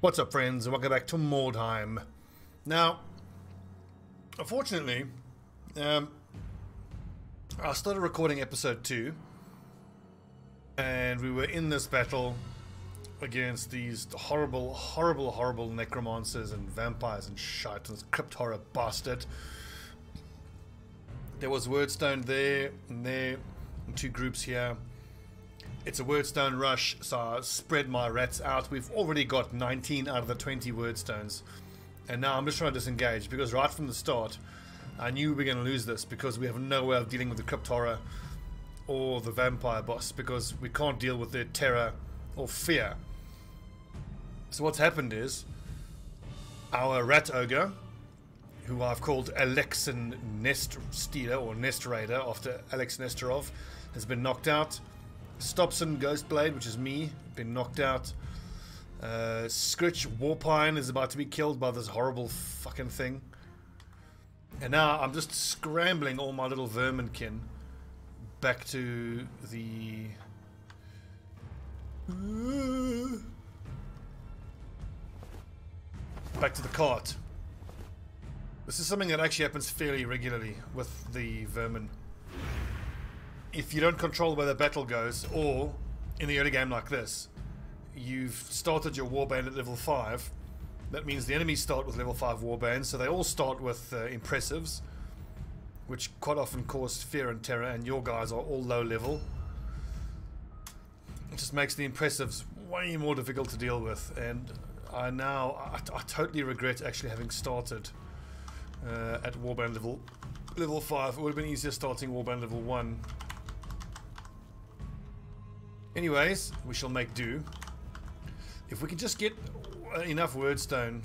What's up, friends, and welcome back to Mordheim. Now, unfortunately, I started recording episode 2, and we were in this battle against these horrible necromancers and vampires and shite, and this crypt horror bastard. There was Wyrdstone there, and two groups here. It's a Wyrdstone rush, so I spread my rats out. We've already got 19 out of the 20 Wyrdstones. And now I'm just trying to disengage, because right from the start, I knew we were going to lose this, because we have no way of dealing with the Crypt Horror or the Vampire Boss, because we can't deal with their terror or fear. So what's happened is, our Rat Ogre, who I've called Alexan Nest Stealer, or Nest Raider, after Alex Nestorov, has been knocked out. Stobbie Ghostblade, which is me, been knocked out. Scritch Warpine is about to be killed by this horrible fucking thing. And now I'm just scrambling all my little verminkin back to the... back to the cart. This is something that actually happens fairly regularly with the vermin. If you don't control where the battle goes, or in the early game like this, you've started your warband at level 5. That means the enemies start with level 5 warbands, so they all start with impressives, which quite often cause fear and terror, and your guys are all low level. It just makes the impressives way more difficult to deal with, and I totally regret actually having started at warband level 5. It would have been easier starting warband level 1. Anyways, we shall make do. If we can just get enough Wyrdstone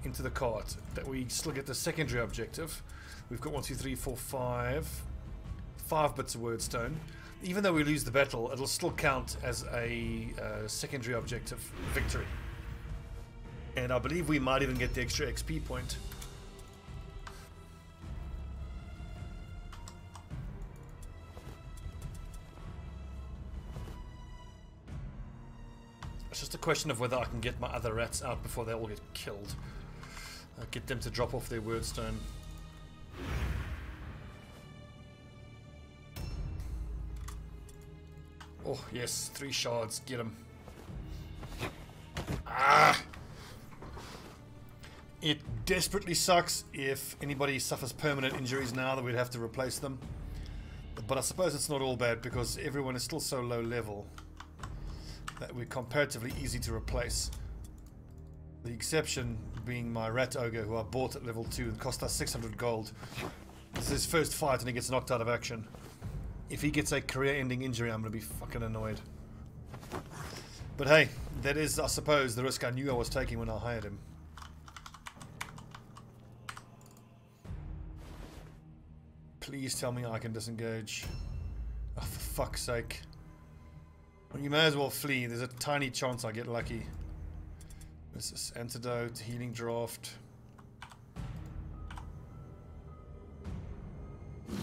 into the cart that we still get the secondary objective. We've got 1, 2, 3, 4, 5 bits of Wyrdstone. Even though we lose the battle, it'll still count as a secondary objective victory. And I believe we might even get the extra XP point. It's just a question of whether I can get my other rats out before they all get killed. Get them to drop off their Wyrdstone. Oh yes, 3 shards, get them. Ah! It desperately sucks if anybody suffers permanent injuries now that we'd have to replace them. But I suppose it's not all bad, because everyone is still so low level that we're comparatively easy to replace. The exception being my Rat Ogre, who I bought at level 2 and cost us 600 gold. This is his first fight and he gets knocked out of action. If he gets a career-ending injury, I'm going to be fucking annoyed. But hey, that is, I suppose, the risk I knew I was taking when I hired him. Please tell me I can disengage. Oh, for fuck's sake. Well, you may as well flee. There's a tiny chance I get lucky. This is antidote, healing draft. I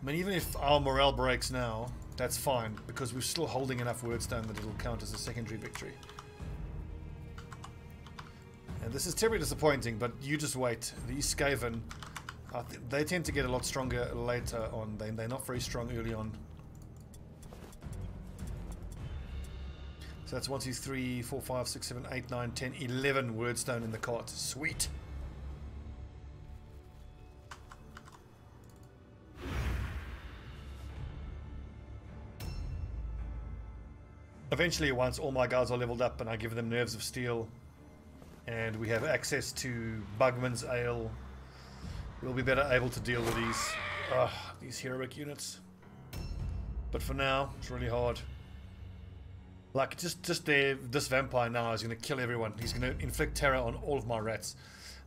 mean, even if our morale breaks now, that's fine, because we're still holding enough Wyrdstone that it'll count as a secondary victory. And this is terribly disappointing, but you just wait. These Skaven, they tend to get a lot stronger later on. They're not very strong early on. So that's 1, 2, 3, 4, 5, 6, 7, 8, 9, 10, 11 Wyrdstone in the cart. Sweet. Eventually, once all my guys are leveled up and I give them Nerves of Steel and we have access to Bugman's Ale, we'll be better able to deal with these heroic units. But for now, it's really hard. Like, just there, this vampire now is going to kill everyone. He's going to inflict terror on all of my rats.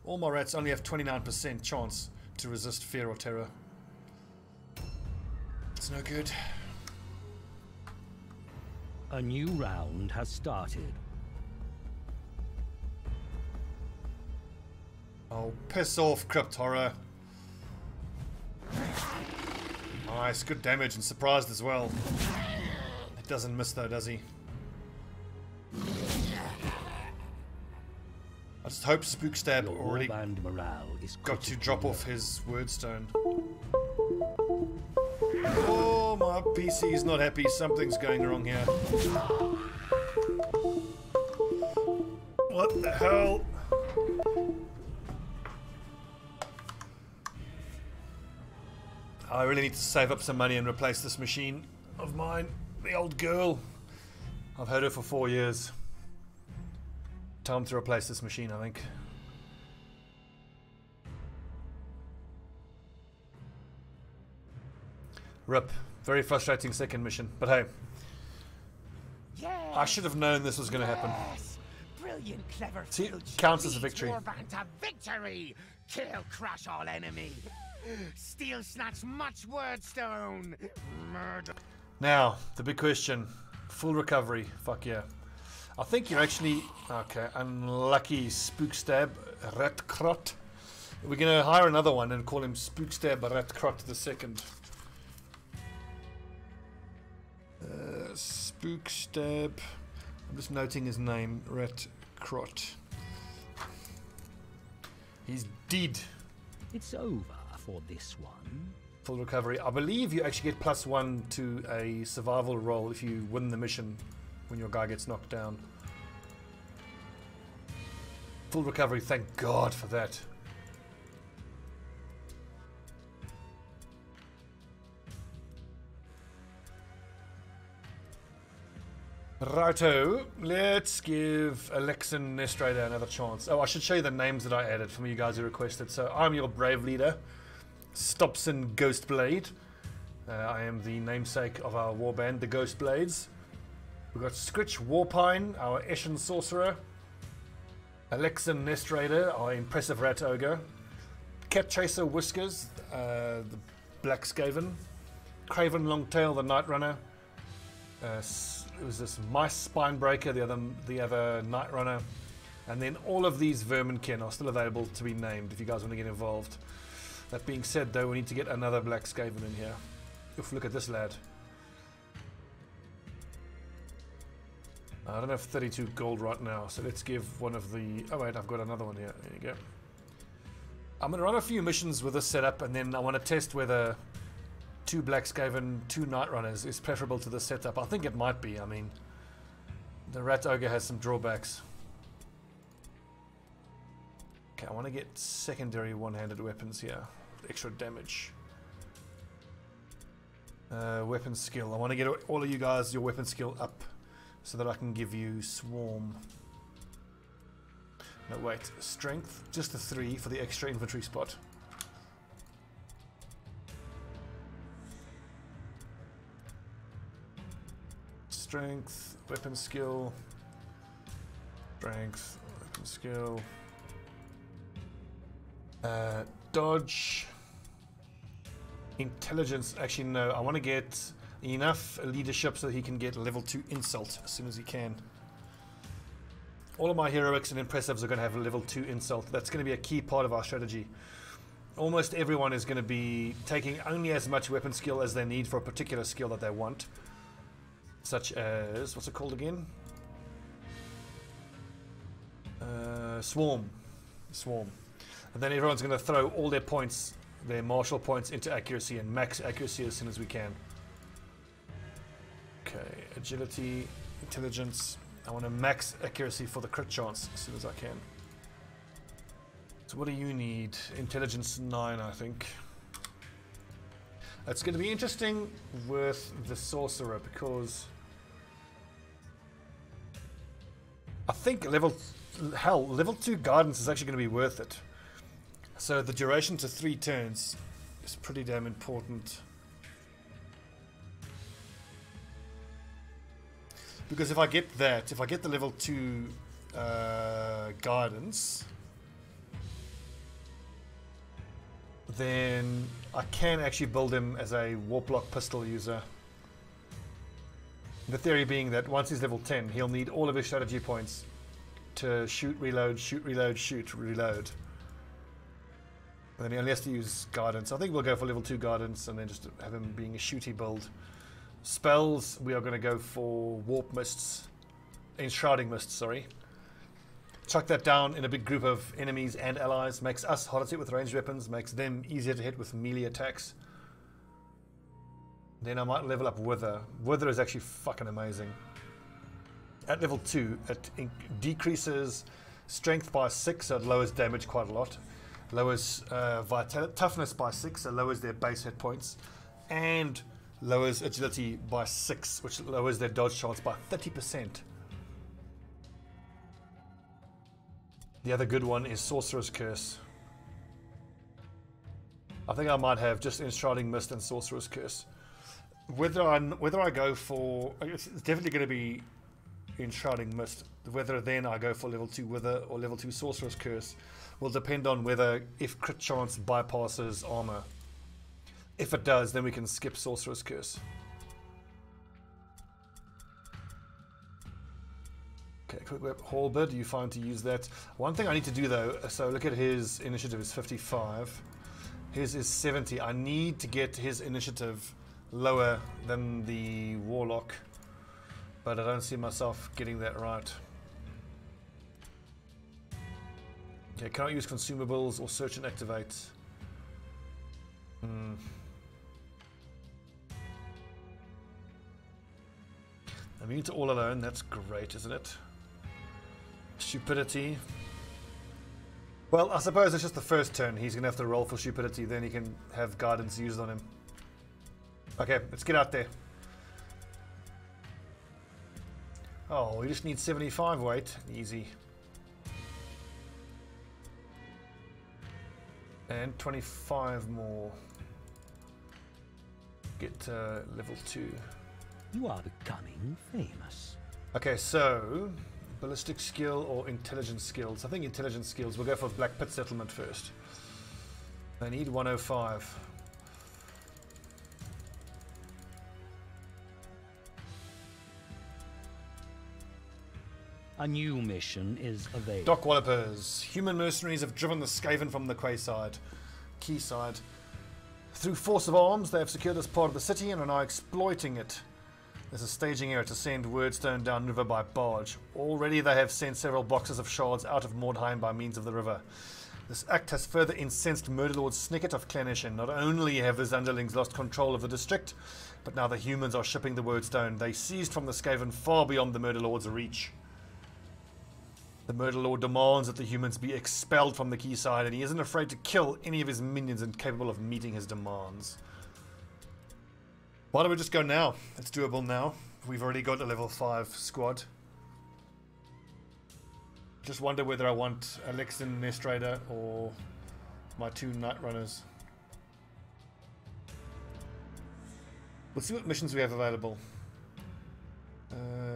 All my rats only have 29% chance to resist fear or terror. It's no good. A new round has started. Oh, piss off, Crypt Horror. Nice, good damage and surprised as well. It doesn't miss though, does he? I just hope Spookstab Your already warband morale is got to critically drop low. off his Wyrdstone. Oh, my PC is not happy. Something's going wrong here. What the hell? I really need to save up some money and replace this machine of mine. The old girl. I've had her for 4 years. Time to replace this machine, I think. Rip. Very frustrating second mission, but hey. Yes, I should have known this was going to happen. yes. Brilliant, clever See, filch counts as a leads victory. Warband to victory. Kill, crush all enemy. Steal, snatch much Wyrdstone. Murder. Now, the big question. Full recovery. Fuck yeah. I think you're actually... Okay, unlucky Spookstab Ratkrot. We're going to hire another one and call him Spookstab Ratkrot the second. Spookstab... I'm just noting his name. Ratkrot. He's dead. It's over for this one. Full recovery. I believe you actually get +1 to a survival roll if you win the mission when your guy gets knocked down. Full recovery, thank God for that. Righto, let's give Alexan Nestrader another chance. Oh, I should show you the names that I added from you guys who requested. So I'm your brave leader, Stopson Ghostblade. I am the namesake of our warband, the Ghostblades. We've got Scritch Warpine, our Eshin Sorcerer. Alexan Nestrader, our impressive Rat Ogre. Cat Chaser Whiskers, the Black Skaven. Craven Longtail, the Night Runner. It was this Mice Spinebreaker, the other Night Runner. And then all of these Verminkin are still available to be named if you guys want to get involved. That being said, though, we need to get another Black Skaven in here. Oof, look at this lad. I don't have 32 gold right now, so let's give one of the... Oh wait, I've got another one here. There you go. I'm going to run a few missions with this setup, and then I want to test whether 2 Black Skaven, 2 Night Runners is preferable to this setup. I think it might be. I mean, the Rat Ogre has some drawbacks. Okay, I want to get secondary one-handed weapons here. Extra damage. Weapon skill. I want to get all of you guys your weapon skill up so that I can give you Swarm. No, wait. Strength. Just a 3 for the extra infantry spot. Strength. Weapon skill. Strength. Weapon skill. Dodge. Intelligence. Actually, no. I want to get enough leadership so that he can get level 2 insult as soon as he can. All of my heroics and impressives are going to have a level 2 insult. That's going to be a key part of our strategy. Almost everyone is going to be taking only as much weapon skill as they need for a particular skill that they want. Such as, what's it called again? Swarm. Swarm. And then everyone's going to throw all their points, their martial points, into accuracy and max accuracy as soon as we can. Okay, agility, intelligence. I want to max accuracy for the crit chance as soon as I can. So what do you need? Intelligence 9, I think. It's going to be interesting with the sorcerer because I think level 2 guidance is actually going to be worth it. So the duration to 3 turns is pretty damn important. Because if I get that, if I get the level 2 guidance, then I can actually build him as a warplock pistol user. The theory being that once he's level 10, he'll need all of his strategy points to shoot, reload, shoot, reload, shoot, reload. And then he only has to use guidance. I think we'll go for level 2 guidance and then just have him being a shooty build. Spells, we are going to go for warp mists Enshrouding Mist, sorry. Chuck that down in a big group of enemies and allies. Makes us harder to hit with ranged weapons. Makes them easier to hit with melee attacks. Then I might level up Wither. Wither is actually fucking amazing. At level 2, it decreases strength by 6, so it lowers damage quite a lot. Lowers toughness by 6, so lowers their base hit points. And lowers agility by 6, which lowers their dodge chance by 30%. The other good one is Sorcerer's Curse. I think I might have just Enshrouding Mist and Sorcerer's Curse. Whether I go for... It's definitely going to be Enshrouding Mist. Whether then I go for level 2 Wither or level 2 Sorcerer's Curse will depend on whether if crit chance bypasses armor. If it does, then we can skip Sorcerer's Curse. Okay, quick whip halberd, you find to use that. One thing I need to do though, so look at his initiative is 55. His is 70. I need to get his initiative lower than the warlock, but I don't see myself getting that right. Okay, can't use consumables or search and activate. Immune to all alone, that's great, isn't it? Stupidity. Well, I suppose it's just the first turn. He's going to have to roll for stupidity, then he can have guidance used on him. Okay, let's get out there. Oh, we just need 75 weight. Easy. And 25 more. Get level 2. You are becoming famous. Okay, so ballistic skill or intelligence skills. I think intelligence skills. We'll go for Black Pit Settlement first. I need 105. A new mission is available. Dock Wallopers. Human mercenaries have driven the Skaven from the quayside. Through force of arms, they have secured this part of the city and are now exploiting it. There's a staging area to send Wyrdstone downriver by barge. Already they have sent several boxes of shards out of Mordheim by means of the river. This act has further incensed Murderlord Snicket of Clannishan. Not only have his underlings lost control of the district, but now the humans are shipping the Wyrdstone. They seized from the Skaven far beyond the Murderlord's reach. The Murderlord demands that the humans be expelled from the quayside, and he isn't afraid to kill any of his minions incapable of meeting his demands. Why don't we just go now? It's doable now. We've already got a level 5 squad. Just wonder whether I want Alexin Nestrader or my 2 Night Runners. We'll see what missions we have available.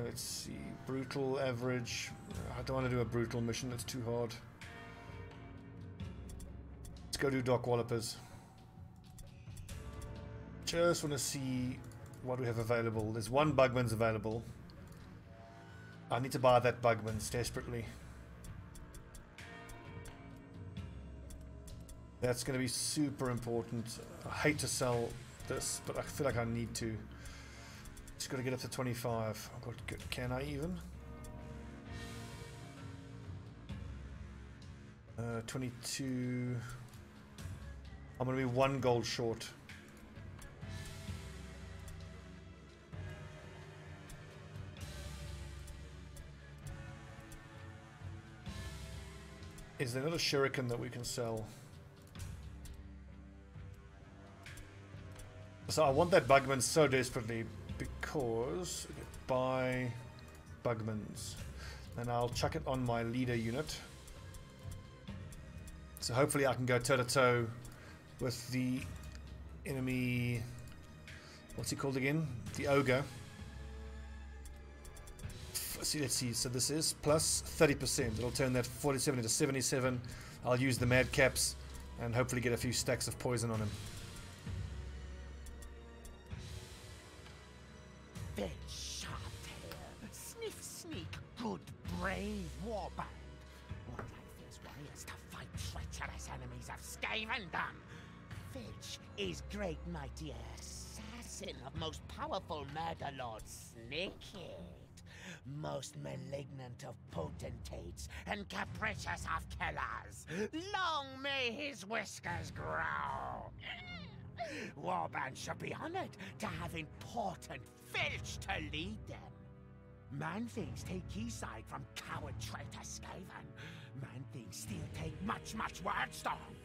Let's see. Brutal, average. I don't want to do a brutal mission, it's too hard. Let's go do Dock Wallopers. Just want to see what we have available. There's 1 Bugman's available. I need to buy that Bugman's desperately. That's going to be super important. I hate to sell this, but I feel like I need to. Just got to get up to 25. I've got good. Can I even? 22. I'm going to be 1 gold short. Is there not a shuriken that we can sell? So I want that Bugman so desperately because buy Bugmans, and I'll chuck it on my leader unit. So hopefully I can go toe to toe with the enemy. What's he called again? The ogre. Let's see. So this is plus 30%. It'll turn that 47 into 77. I'll use the madcaps and hopefully get a few stacks of poison on him. Big sharp tail, sniff sneak, good brave warband. What life is wise to fight treacherous enemies of Skavendom. Fitch is great mighty assassin of most powerful murder lord Snicket. most malignant of potentates and capricious of killers. Long may his whiskers grow. Warbands should be honored to have important filch to lead them. Man-things take Keyside from coward traitor Skaven. Man-things still take much Wyrdstone.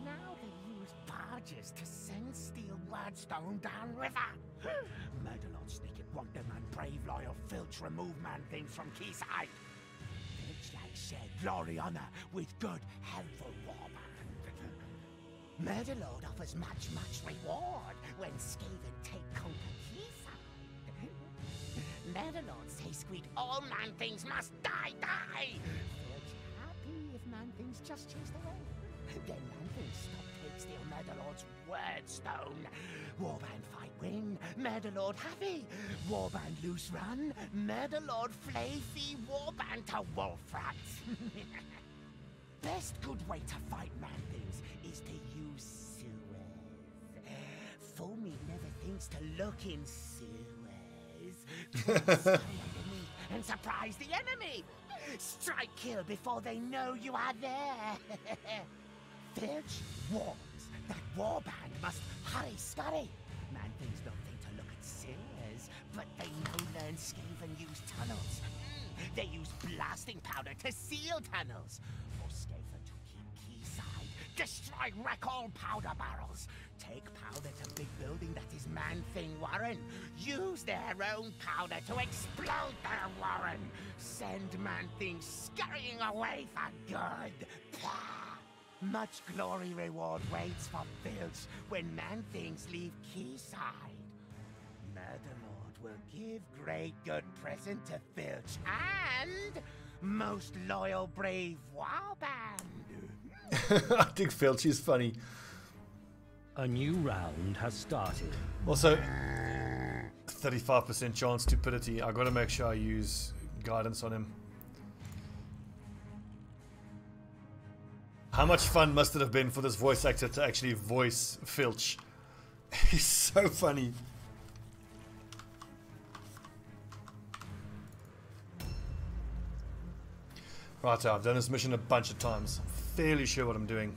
Now they use barges to send steel Wyrdstone downriver. Murderlord Sneaking Wonderman, brave loyal filch remove man-things from Keyside. Filch like share glory honor with good helpful warband. Murderlord offers much reward when Skaven take conquer Keyside. Murderlord say squeak all man-things must die. Filch happy if man-things just chase the way. Then man-things stop take steal Murderlord's Wyrdstone. Warband fight win, Murderlord happy. Warband loose run, Murderlord flee warband to Wolfrat. Best good way to fight man-things is to use sewers. Fool me never thinks to look in sewers. And surprise the enemy. Strike kill before they know you are there. Filch warns that warband must hurry scurry. Man-things don't think to look at sewers, but they know learn Skaven use tunnels. They use blasting powder to seal tunnels. For Skaven to keep Keyside, destroy wreck all powder barrels. Take powder to big building that is man-thing warren. Use their own powder to explode their warren. Send man-things scurrying away for good. Much glory reward waits for Filch when man-things leave Keyside. Murderlord will give great good present to Filch and most loyal brave warband. I think Filch is funny. A new round has started. Also, 35% chance stupidity. I gotta make sure I use guidance on him. How much fun must it have been for this voice actor to actually voice Filch? He's so funny. Right, I've done this mission a bunch of times. I'm fairly sure what I'm doing.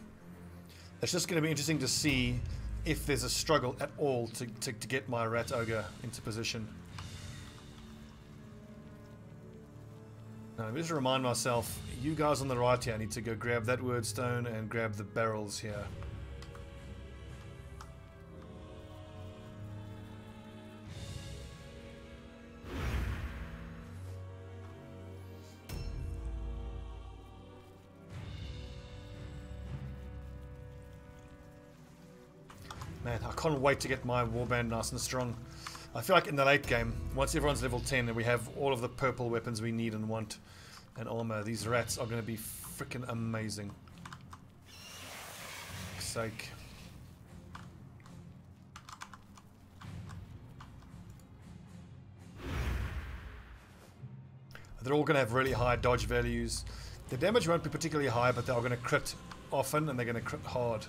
It's just going to be interesting to see if there's a struggle at all to get my rat ogre into position. Now, let me just remind myself, you guys on the right here need to go grab that Wyrdstone and grab the barrels here. Man, I can't wait to get my warband nice and strong. I feel like in the late game, once everyone's level 10 and we have all of the purple weapons we need and want and armor, these rats are going to be freaking amazing. For fuck's sake. They're all going to have really high dodge values. The damage won't be particularly high, but they're going to crit often and they're going to crit hard.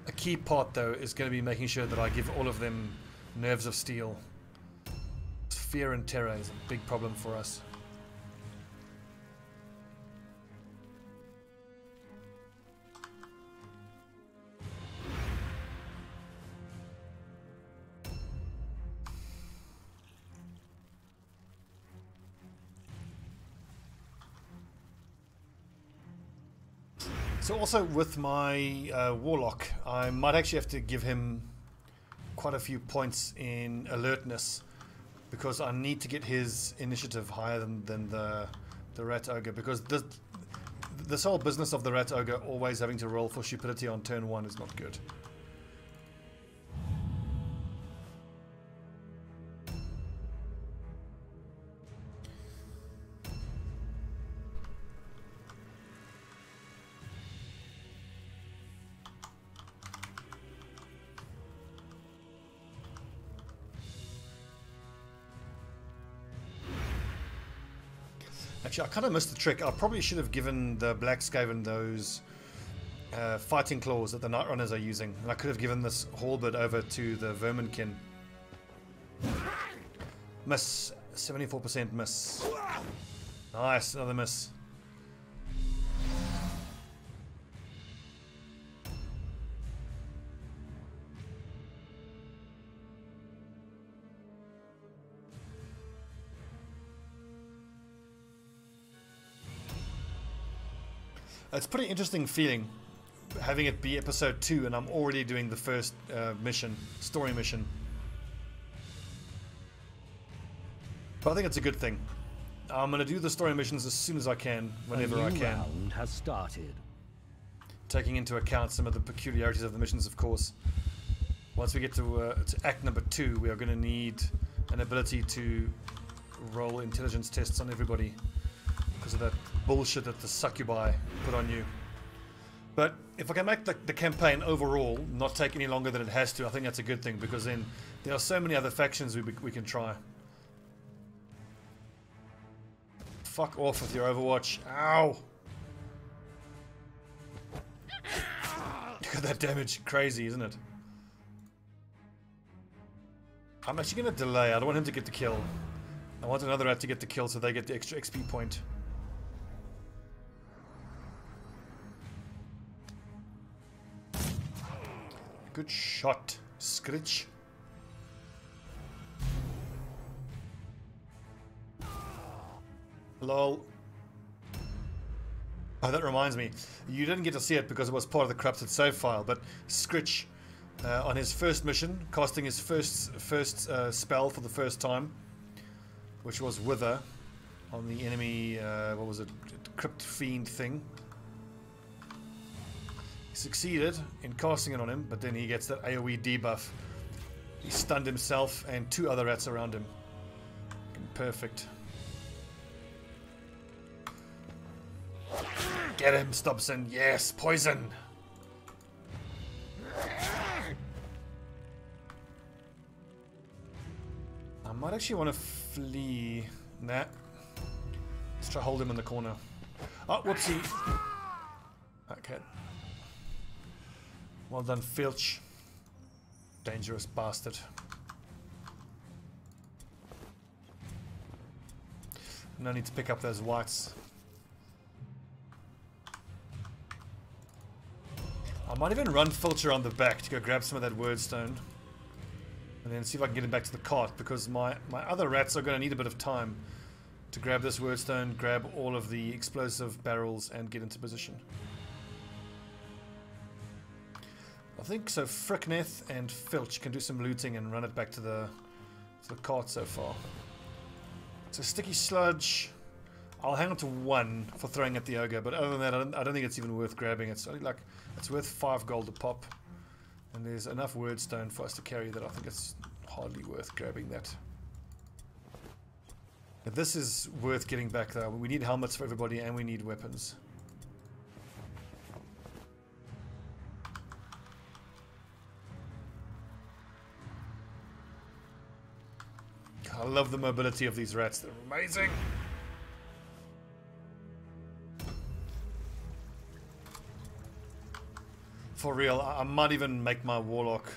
A key part, though, is going to be making sure that I give all of them nerves of steel. Fear and terror is a big problem for us. So also with my warlock, I might actually have to give him quite a few points in alertness because I need to get his initiative higher than the rat ogre, because this whole business of the rat ogre always having to roll for stupidity on turn 1 is not good. Actually, I kind of missed the trick. I probably should have given the Black Skaven those fighting claws that the Night Runners are using. And I could have given this halberd over to the Verminkin. Miss. 74% miss. Nice, another miss. It's a pretty interesting feeling having it be episode 2 and I'm already doing the first mission, story mission. But I think it's a good thing. I'm going to do the story missions as soon as I can, whenever I can. Round has started. Taking into account some of the peculiarities of the missions, of course. Once we get to act number 2, we are going to need an ability to roll intelligence tests on everybody because of that bullshit that the succubi put on you. But if I can make the campaign overall not take any longer than it has to, I think that's a good thing, because then there are so many other factions we can try. Fuck off with your Overwatch. Ow! Look at that damage. Crazy, isn't it? I'm actually going to delay. I don't want him to get the kill. I want another rat to get the kill so they get the extra XP point. Good shot, Scritch. Lol. Oh, that reminds me. You didn't get to see it because it was part of the corrupted save file, but Scritch, on his first mission, casting his first spell for the first time, which was Wither, on the enemy, what was it, Crypt Fiend thing. He succeeded in casting it on him, but then he gets that AoE debuff. He stunned himself and 2 other rats around him. Perfect. Get him, Stobson. Yes, poison. I might actually want to flee. Nah. Let's try hold him in the corner. Oh, whoopsie. Okay. Well done, Filch. Dangerous bastard. No need to pick up those whites. I might even run Filch around the back to go grab some of that Wyrdstone. And then see if I can get him back to the cart, because my other rats are going to need a bit of time to grab this Wyrdstone, grab all of the explosive barrels, and get into position. I think so. Frickneth and Filch can do some looting and run it back to the cart so far. So Sticky Sludge, I'll hang on to 1 for throwing at the ogre, but other than that, I don't think it's even worth grabbing. It's only like, it's worth 5 gold a pop, and there's enough Wyrdstone for us to carry that I think it's hardly worth grabbing that. But this is worth getting back though. We need helmets for everybody and we need weapons. I love the mobility of these rats. They're amazing. For real, I might even make my warlock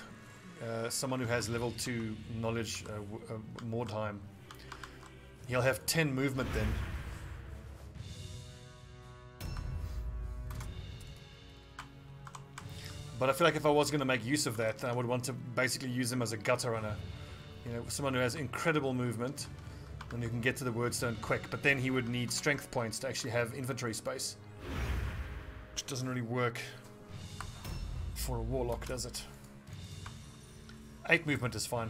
someone who has level 2 knowledge, Mordheim. He'll have 10 movement then. But I feel like if I was going to make use of that, I would want to basically use him as a gutter runner. You know, someone who has incredible movement and who can get to the Wyrdstone quick. But then he would need strength points to actually have inventory space, which doesn't really work for a warlock, does it? 8 movement is fine.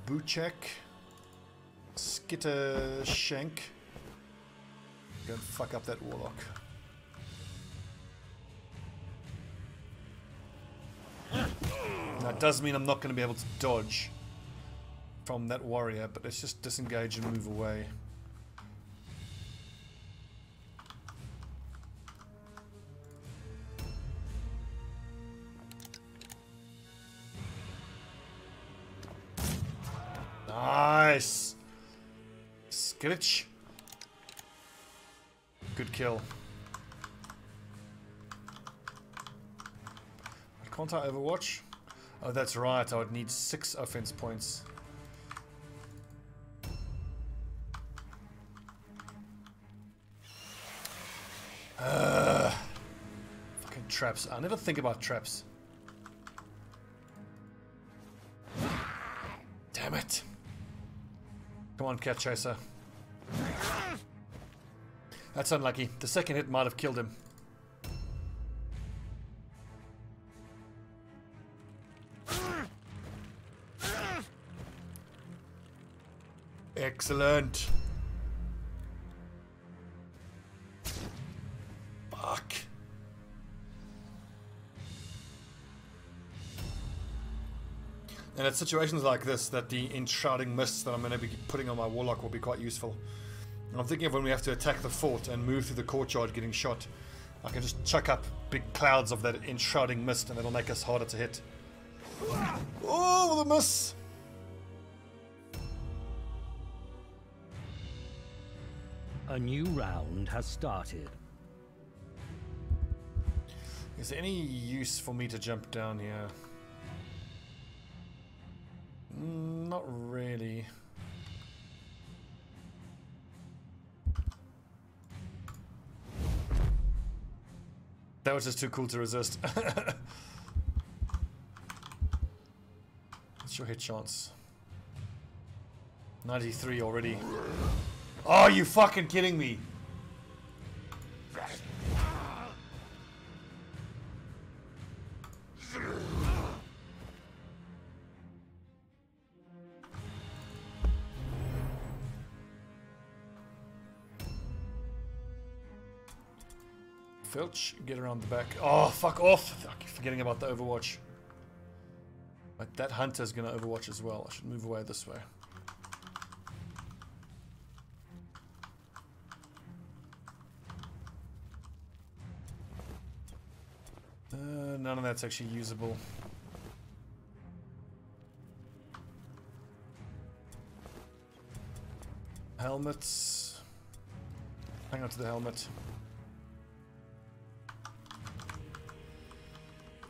Buchek, Skittershank. Go and fuck up that warlock. That does mean I'm not going to be able to dodge from that warrior, but let's just disengage and move away. Nice! Skitch. could kill. Can't I overwatch? Oh, that's right. I would need 6 offense points. Fucking traps. I never think about traps. Damn it. Come on, cat chaser. That's unlucky. The second hit might have killed him. Excellent. Fuck. And it's situations like this that the enshrouding mists that I'm going to be putting on my warlock will be quite useful. And I'm thinking of when we have to attack the fort and move through the courtyard getting shot. I can just chuck up big clouds of that enshrouding mist and it'll make us harder to hit. Oh, the miss! A new round has started. Is there any use for me to jump down here? Not really. That was just too cool to resist. What's your hit chance? 93 already. Oh, you fucking kidding me? Filch, get around the back. Oh, fuck off! I keep forgetting about the Overwatch. But that hunter's gonna Overwatch as well. I should move away this way. None of that's actually usable. Helmets. Hang on to the helmet.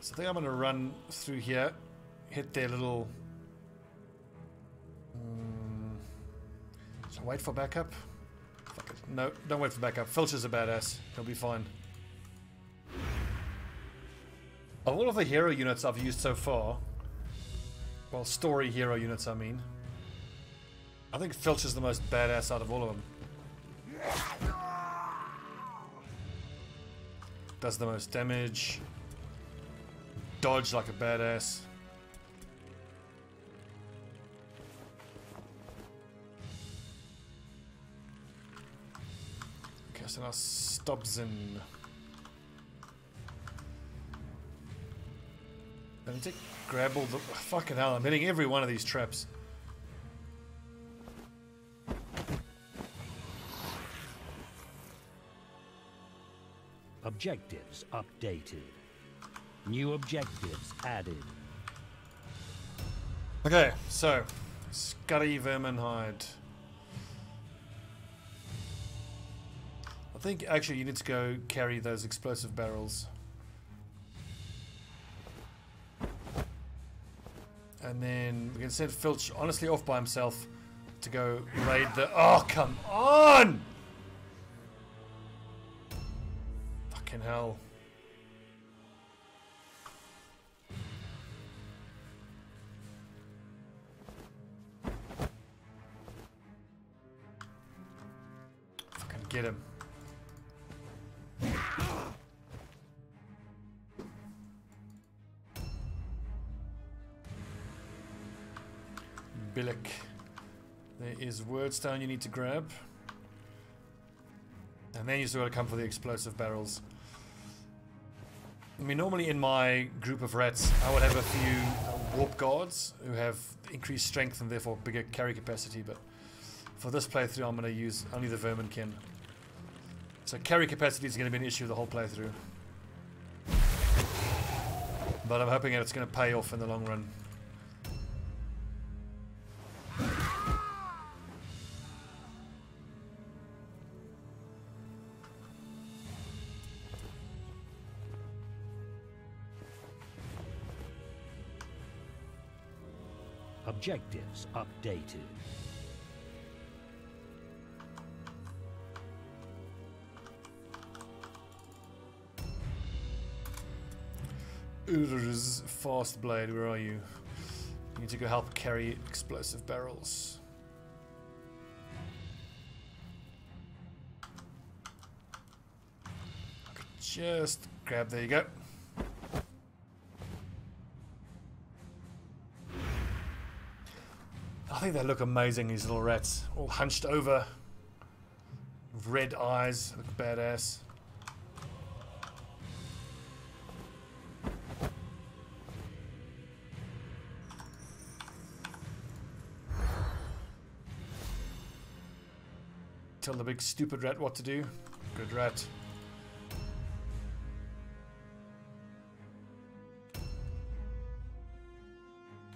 So I think I'm going to run through here, hit their little... So wait for backup. Fuck it. No, don't wait for backup. Filcher's a badass. He'll be fine. Of all of the hero units I've used so far, well, story hero units I mean, I think Filcher's the most badass out of all of them. Does the most damage. Dodge like a badass. Okay, so now Stobbie. I need to grab all the... Fucking hell, I'm hitting every one of these traps. Objectives updated. New objectives added. Okay, so Scuddy Verminhide. I think actually you need to go carry those explosive barrels. And then we can send Filch honestly off by himself to go raid the... Oh, come on! Fucking hell. Fucking get him. Billick. There is Wyrdstone you need to grab. And then you still got to come for the explosive barrels. I mean, normally in my group of rats, I would have a few warp guards who have increased strength and therefore bigger carry capacity, but for this playthrough I'm going to use only the Verminkin. So carry capacity is going to be an issue the whole playthrough. But I'm hoping that it's going to pay off in the long run. Objectives updated. Ur's fast blade, where are you? You need to go help carry explosive barrels. I could just grab, there you go. I think they look amazing, these little rats. All hunched over. Red eyes, look badass. Tell the big stupid rat what to do. Good rat.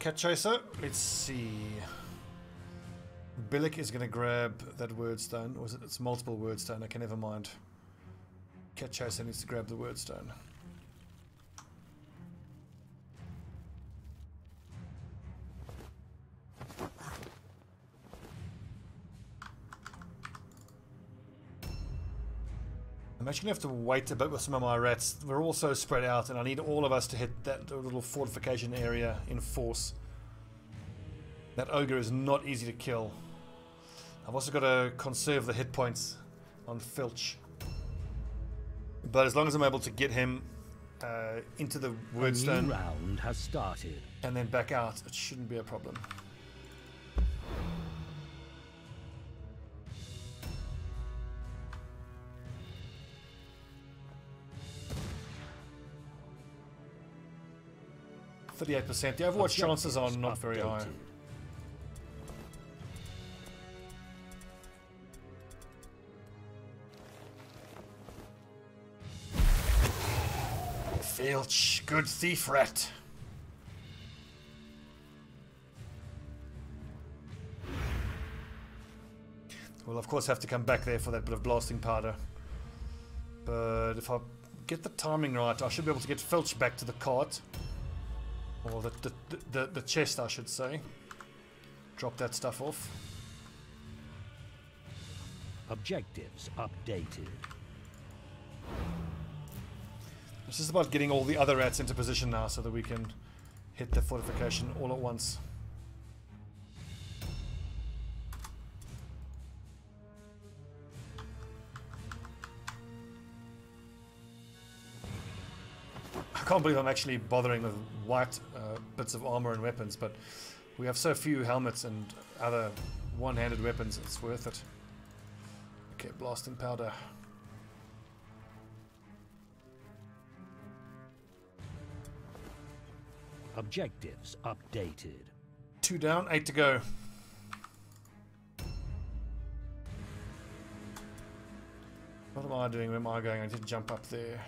Cat chaser. Let's see. Billick is going to grab that Wyrdstone. Or is it? It's multiple Wyrdstone. Okay, never mind. Cat chaser needs to grab the Wyrdstone. I'm actually going to have to wait a bit with some of my rats. We're all so spread out, and I need all of us to hit that little fortification area in force. That ogre is not easy to kill. I've also got to conserve the hit points on Filch. But as long as I'm able to get him into the Wyrdstone, A new round has started. And then back out, it shouldn't be a problem. %. The Overwatch chances are not very high. Filch, good thief rat. We'll of course have to come back there for that bit of blasting powder. But if I get the timing right, I should be able to get Filch back to the cart. Or the chest, I should say. Drop that stuff off. Objectives updated. It's just about getting all the other rats into position now so that we can hit the fortification all at once. I can't believe I'm actually bothering with white bits of armor and weapons, but we have so few helmets and other one-handed weapons, it's worth it. Okay, blasting powder. Objectives updated. 2 down, 8 to go. What am I doing? Where am I going? I did jump up there.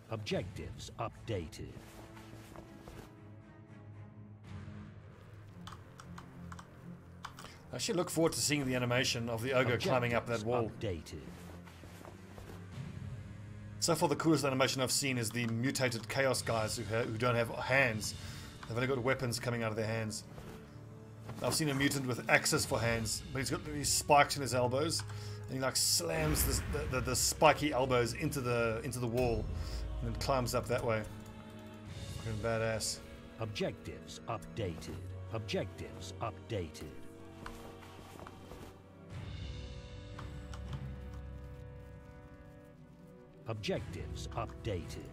Objectives updated. I actually look forward to seeing the animation of the ogre climbing up that wall. Updated. So far the coolest animation I've seen is the mutated chaos guys who don't have hands. They've only got weapons coming out of their hands. I've seen a mutant with axes for hands, but he's got these spikes in his elbows, and he like slams the spiky elbows into the wall, and then climbs up that way. Fucking badass. Objectives updated. Objectives updated. Objectives updated.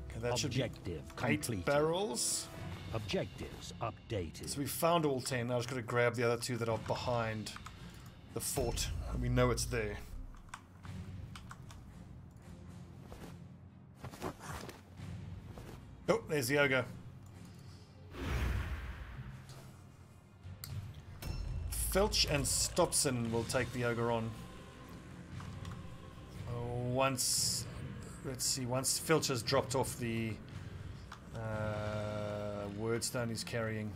Okay, that should be Objective 8 completed. barrels. Objectives updated. So we found all 10. Now I just got to grab the other 2 that are behind the fort, and we know it's there. Oh, there's the ogre. Filch and Stopson will take the ogre on. Once, let's see, once Filch has dropped off the Wyrdstone he's carrying.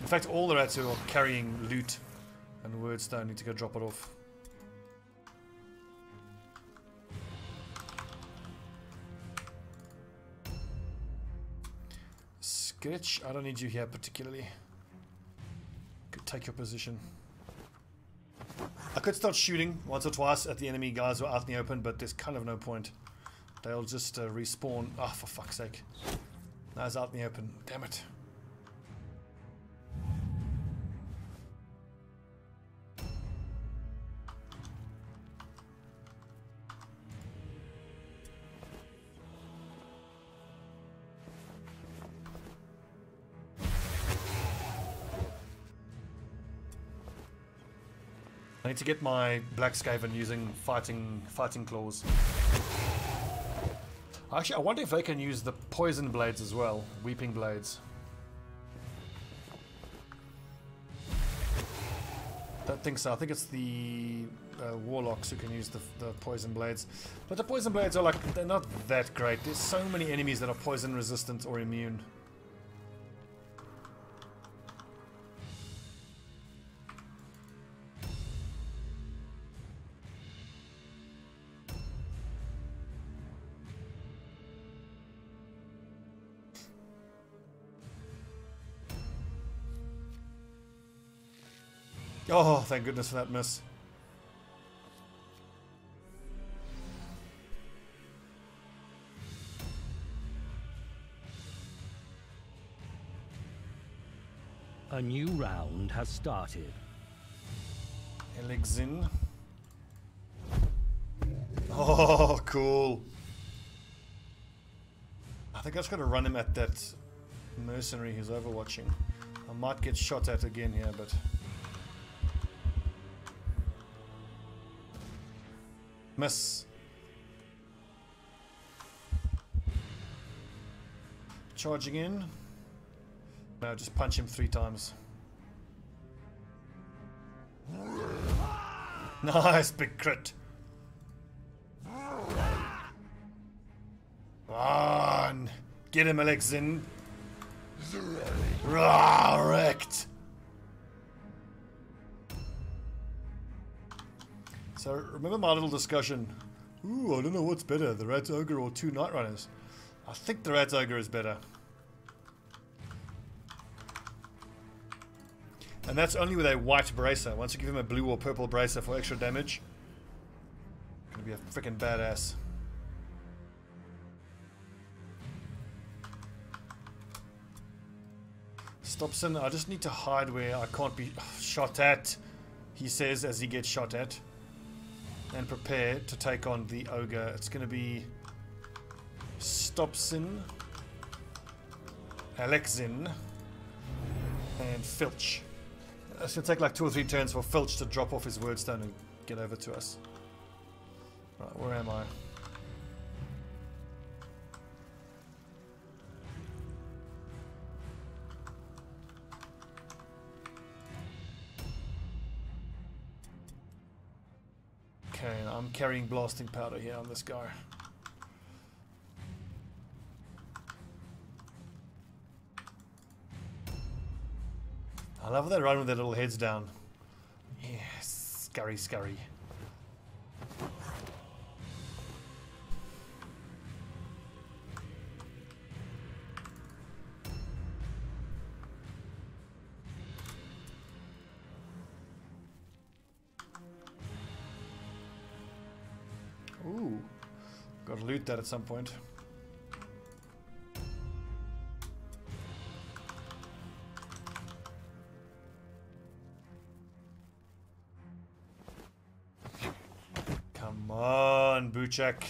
In fact, all the rats who are carrying loot And Wyrdstone, need to go drop it off. Sketch, I don't need you here particularly. Could take your position. I could start shooting once or twice at the enemy guys who are out in the open, but there's kind of no point. They'll just respawn. Oh, for fuck's sake. Now it's out in the open. Damn it. I need to get my black Skaven using fighting claws. Actually, I wonder if they can use the poison blades as well. Weeping blades. Don't think so. I think it's the warlocks who can use the poison blades. But the poison blades are like, they're not that great. There's so many enemies that are poison resistant or immune. Oh, thank goodness for that miss. A new round has started. Elixin. Oh, cool. I think I just got to run him at that mercenary who's overwatching. I might get shot at again here, but... Miss. Charging in. No, just punch him 3 times. Nice, big crit. On. Get him, Alexin. Wrecked. So remember my little discussion. Ooh, I don't know what's better, the Rat Ogre or 2 Night Runners. I think the Rat Ogre is better. And that's only with a white bracer. Once you give him a blue or purple bracer for extra damage, gonna be a freaking badass. Stopson, I just need to hide where I can't be shot at, he says as he gets shot at. And prepare to take on the ogre. It's going to be Stopson, Alexin, and Filch. It's going to take like 2 or 3 turns for Filch to drop off his Wyrdstone and get over to us. Right, where am I? Okay, I'm carrying blasting powder here on this guy. I love how they run with their little heads down. Yes, scurry, scurry. Ooh, gotta loot that at some point. Come on, Buchek.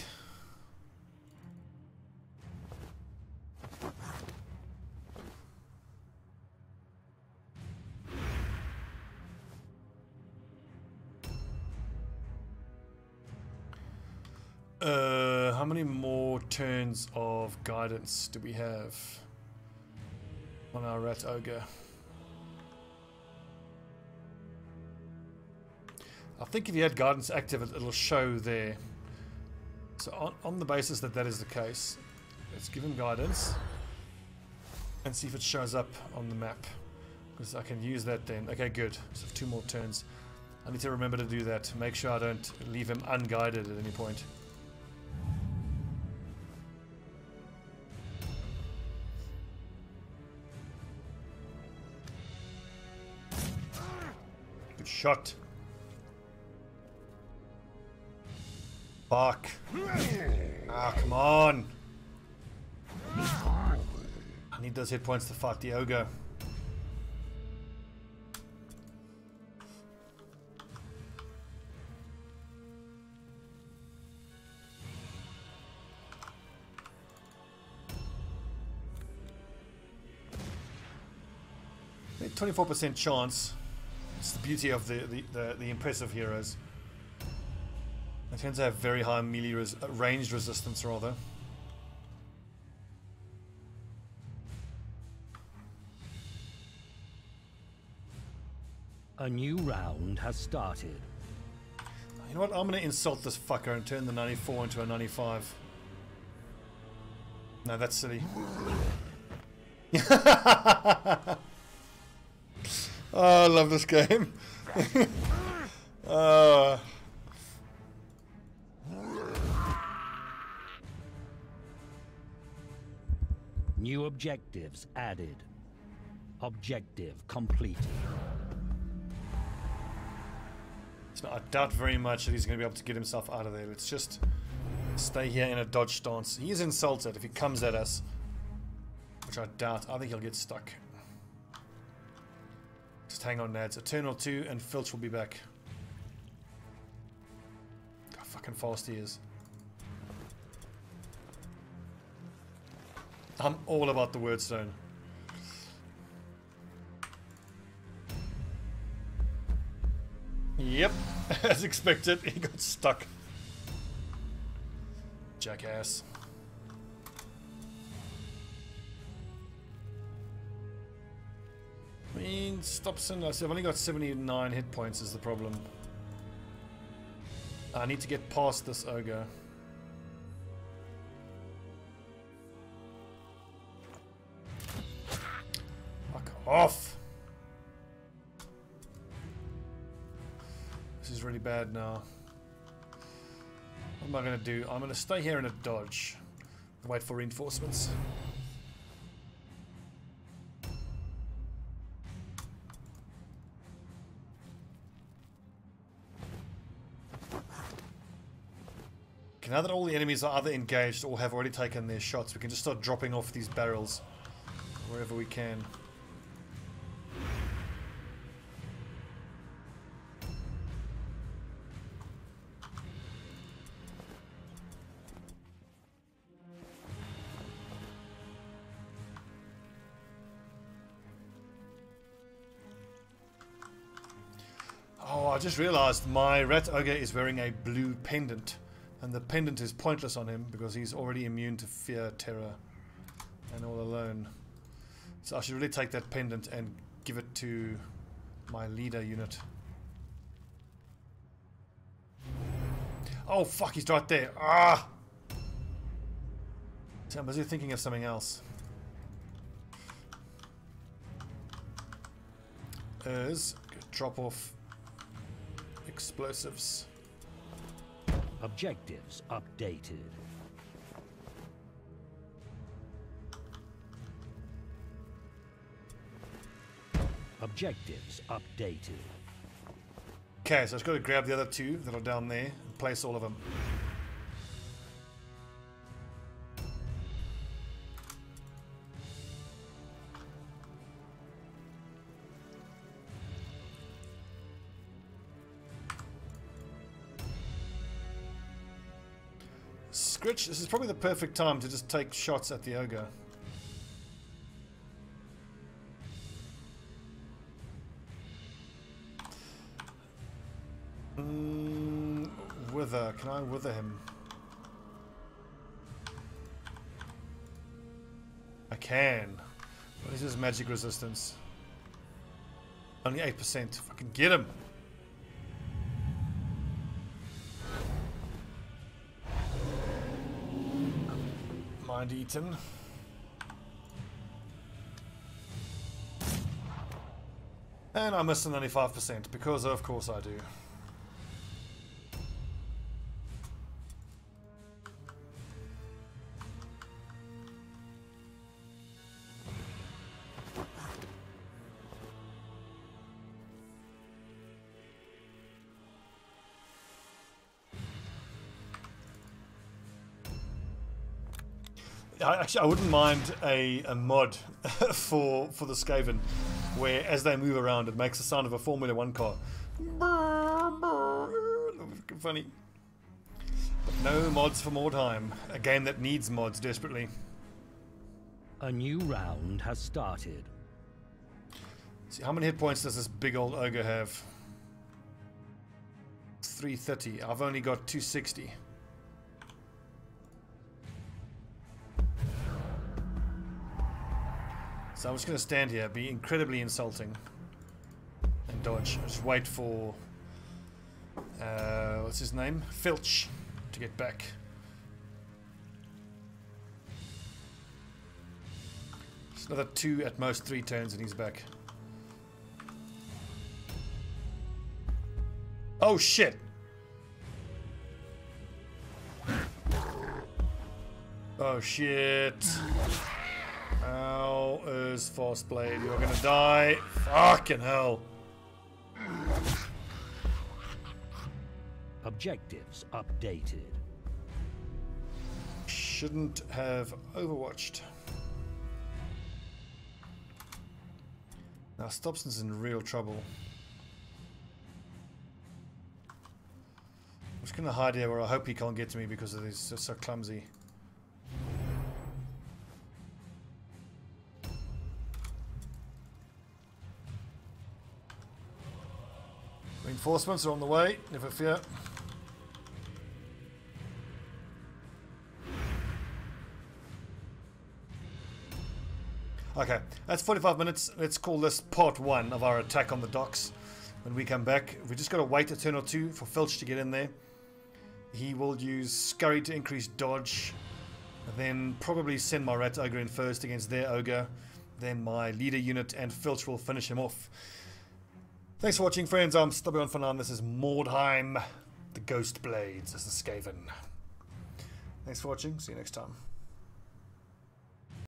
How many more turns of guidance do we have on our Rat Ogre? I think if you had guidance active, it'll show there. So on the basis that that is the case, let's give him guidance and see if it shows up on the map, because I can use that then. Okay, good. So 2 more turns. I need to remember to do that. Make sure I don't leave him unguided at any point. Good shot. Fuck. Ah, come on. I need those hit points to fight the ogre. A 24% chance. It's the beauty of the impressive heroes. They tend to have very high melee ranged resistance, rather. A new round has started. You know what? I'm gonna insult this fucker and turn the 94 into a 95. No, that's silly. Oh, I love this game. New objectives added. Objective completed. So I doubt very much that he's going to be able to get himself out of there. Let's just stay here in a dodge stance. He is insulted if he comes at us, which I doubt. I think he'll get stuck. Just hang on, lads. A turn or two and Filch will be back. How fucking fast he is. I'm all about the Wyrdstone. Yep, as expected, he got stuck. Jackass. I mean, Stopson, I've only got 79 hit points is the problem. I need to get past this ogre. Fuck off! This is really bad now. What am I going to do? I'm going to stay here in a dodge. Wait for reinforcements. Okay, now that all the enemies are either engaged or have already taken their shots, we can just start dropping off these barrels wherever we can. Oh, I just realized my rat ogre is wearing a blue pendant. And the pendant is pointless on him because he's already immune to fear, terror, and all alone. So I should really take that pendant and give it to my leader unit. Oh fuck, he's right there. Ah! So I'm busy thinking of something else. Drop off explosives. Objectives updated. Objectives updated. Okay, so I've got to grab the other two that are down there and place all of them. Scritch, this is probably the perfect time to just take shots at the ogre. Wither. Can I wither him? I can. What is his magic resistance? Only 8%. Fucking get him! Mind eaten. And I missed the 95% because of course I do. Actually, I wouldn't mind a mod for the Skaven, where as they move around, it makes the sound of a Formula 1 car. Funny. But no mods for Mordheim, a game that needs mods desperately. A new round has started. See, how many hit points does this big old ogre have? 330. I've only got 260. So I'm just going to stand here, be incredibly insulting, and dodge. Just wait for, what's his name? Filch to get back. Just another 2, at most 3 turns, and he's back. Oh shit! Oh shit! How is Frostblade? You're gonna die. Fucking hell. Objectives updated. Shouldn't have overwatched. Now Stobson's in real trouble. I'm just gonna hide here where I hope he can't get to me because he's just so clumsy. Reinforcements are on the way, never fear. Okay, that's 45 minutes. Let's call this part 1 of our attack on the docks. When we come back, we just got to wait a turn or 2 for Filch to get in there. He will use Scurry to increase dodge. Then probably send my Rat Ogre in first against their Ogre. Then my leader unit and Filch will finish him off. Thanks for watching, friends. I'm Stobbie on for now. This is Mordheim, the Ghostblades as the Skaven. Thanks for watching. See you next time.